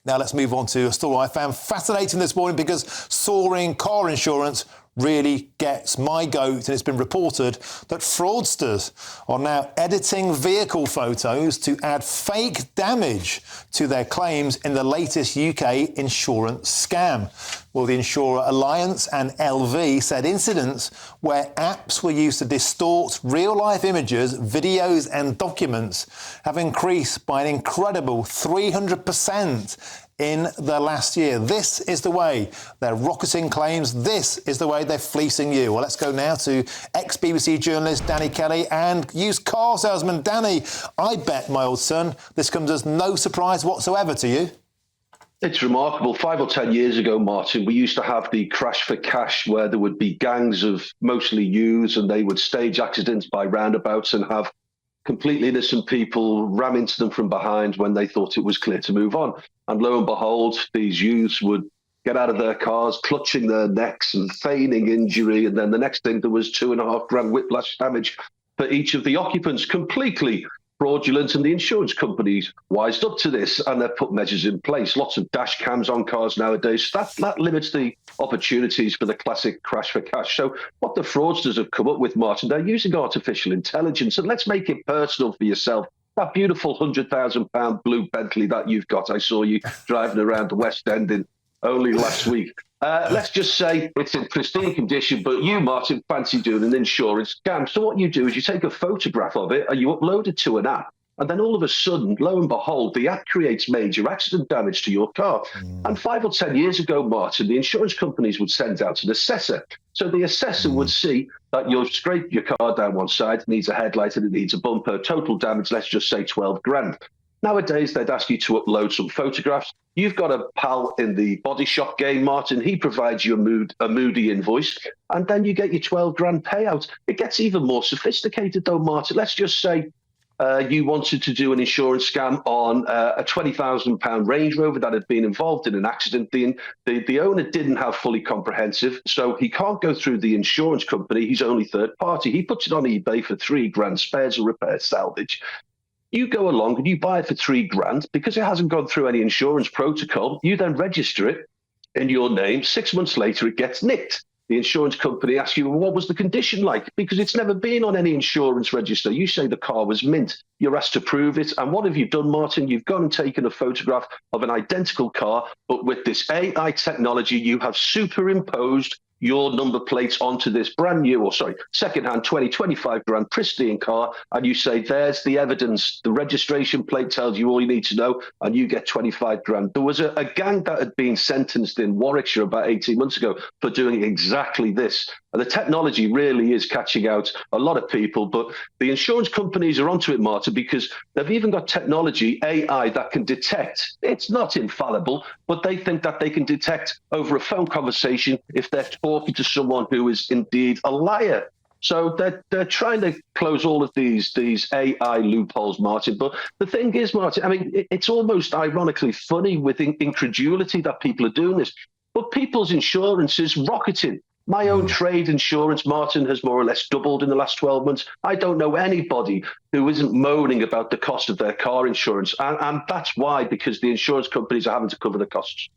Now let's move on to a story I found fascinating this morning because soaring car insurance really gets my goat, and it's been reported that fraudsters are now editing vehicle photos to add fake damage to their claims in the latest UK insurance scam. Well, the Insurer Alliance and LV said incidents where apps were used to distort real-life images, videos and documents have increased by an incredible 300% in the last year. This is the way they're rocketing claims. This is the way they're fleecing you. Well, let's go now to ex-BBC journalist Danny Kelly and used car salesman Danny. I bet, my old son, this comes as no surprise whatsoever to you. It's remarkable. 5 or 10 years ago, Martin, we used to have the crash for cash where there would be gangs of mostly youths and they would stage accidents by roundabouts and have completely innocent people ram into them from behind when they thought it was clear to move on. And lo and behold, these youths would get out of their cars, clutching their necks and feigning injury. And then the next thing, there was £2.5 grand whiplash damage for each of the occupants, completely fraudulent. And the insurance companies wised up to this and they've put measures in place. Lots of dash cams on cars nowadays. That limits the opportunities for the classic crash for cash. So what the fraudsters have come up with, Martin, they're using artificial intelligence. And let's make it personal for yourself. That beautiful £100,000 blue Bentley that you've got, I saw you driving around the West End in only last week. Let's just say it's in pristine condition, but you, Martin, fancy doing an insurance scam. So what you do is you take a photograph of it and you upload it to an app. And then all of a sudden, lo and behold, the app creates major accident damage to your car. And 5 or 10 years ago, Martin, the insurance companies would send out an assessor. So the assessor would see that you've scraped your car down one side, it needs a headlight and it needs a bumper, total damage, let's just say 12 grand. Nowadays, they'd ask you to upload some photographs. You've got a pal in the body shop game, Martin. He provides you a moody invoice, and then you get your 12 grand payout. It gets even more sophisticated, though, Martin. Let's just say you wanted to do an insurance scam on a £20,000 Range Rover that had been involved in an accident. The owner didn't have fully comprehensive, so he can't go through the insurance company. He's only third party. He puts it on eBay for 3 grand, spares or repair salvage. You go along and you buy it for 3 grand because it hasn't gone through any insurance protocol. You then register it in your name. 6 months later, it gets nicked. The insurance company asks you, well, what was the condition like? Because it's never been on any insurance register. You say the car was mint. You're asked to prove it. And what have you done, Martin? You've gone and taken a photograph of an identical car, but with this AI technology, you have superimposed your number plates onto this second-hand 25 grand pristine car, and you say, there's the evidence. The registration plate tells you all you need to know, and you get 25 grand. There was a gang that had been sentenced in Warwickshire about 18 months ago for doing exactly this. And the technology really is catching out a lot of people, but the insurance companies are onto it, Martin, because they've even got technology, AI, that can detect. It's not infallible, but they think that they can detect over a phone conversation if they're talking to someone who is indeed a liar. So they're trying to close all of these AI loopholes, Martin. But the thing is, Martin, I mean, it's almost ironically funny with incredulity that people are doing this. But people's insurance is rocketing. My own trade insurance, Martin, has more or less doubled in the last 12 months. I don't know anybody who isn't moaning about the cost of their car insurance. And that's why, because the insurance companies are having to cover the costs.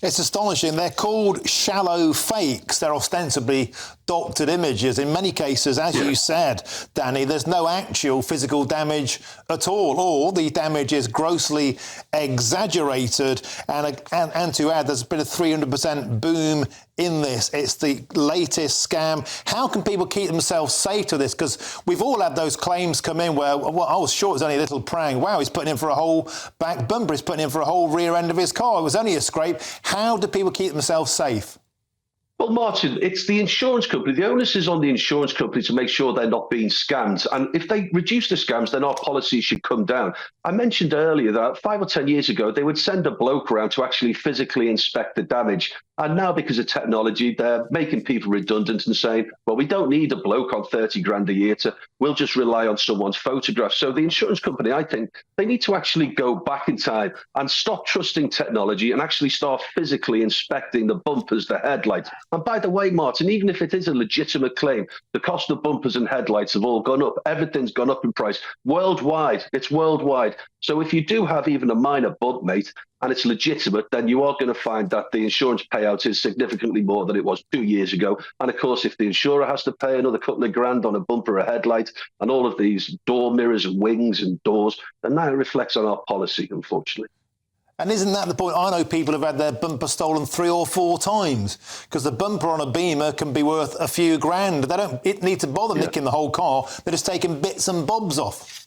It's astonishing. They're called shallow fakes. They're ostensibly doctored images. In many cases, as you said, Danny, there's no actual physical damage at all, or the damage is grossly exaggerated. And to add, there's been a 300% boom in this. It's the latest scam. How can people keep themselves safe to this? Because we've all had those claims come in where, well, I was sure it was only a little prang. Wow, he's putting in for a whole back bumper. He's putting in for a whole rear end of his car. It was only a scrape. How do people keep themselves safe? Well, Martin, it's the insurance company. The onus is on the insurance company to make sure they're not being scammed. And if they reduce the scams, then our policy should come down. I mentioned earlier that 5 or 10 years ago, they would send a bloke around to actually physically inspect the damage. And now, because of technology, they're making people redundant and saying, well, we don't need a bloke on 30 grand a year we'll just rely on someone's photograph. So the insurance company, I think, they need to actually go back in time and stop trusting technology and actually start physically inspecting the bumpers, the headlights, And by the way, Martin, even if it is a legitimate claim, the cost of bumpers and headlights have all gone up. Everything's gone up in price worldwide. It's worldwide. So if you do have even a minor bump, mate, and it's legitimate, then you are going to find that the insurance payout is significantly more than it was 2 years ago. And of course, if the insurer has to pay another couple of grand on a bumper, a headlight, and all of these door mirrors and wings and doors, then that reflects on our policy, unfortunately. And isn't that the point? I know people have had their bumper stolen 3 or 4 times because the bumper on a Beamer can be worth a few grand. They don't need to bother nicking the whole car. They're just taking bits and bobs off.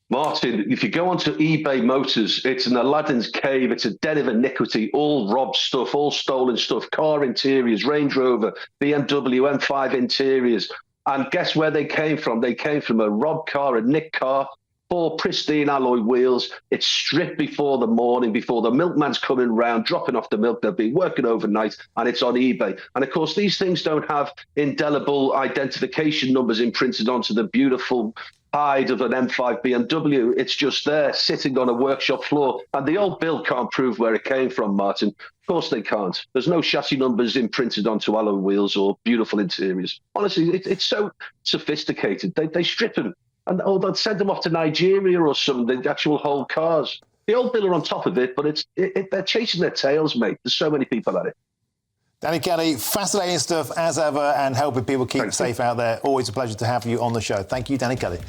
Martin, if you go onto eBay Motors, it's an Aladdin's cave. It's a den of iniquity, all robbed stuff, all stolen stuff, car interiors, Range Rover, BMW M5 interiors. And guess where they came from? They came from a robbed car, a nicked car, 4 pristine alloy wheels. It's stripped before the morning, before the milkman's coming round, dropping off the milk. They'll be working overnight, and it's on eBay. And of course, these things don't have indelible identification numbers imprinted onto the beautiful hide of an M5 BMW. It's just there, sitting on a workshop floor. And the old bill can't prove where it came from, Martin. Of course they can't. There's no chassis numbers imprinted onto alloy wheels or beautiful interiors. Honestly, it's so sophisticated. They strip them. And they'll send them off to Nigeria or something, the actual whole cars. The old bill are on top of it, but they're chasing their tails, mate. There's so many people at it. Danny Kelly, fascinating stuff as ever, and helping people keep safe out there. Always a pleasure to have you on the show. Thank you, Danny Kelly.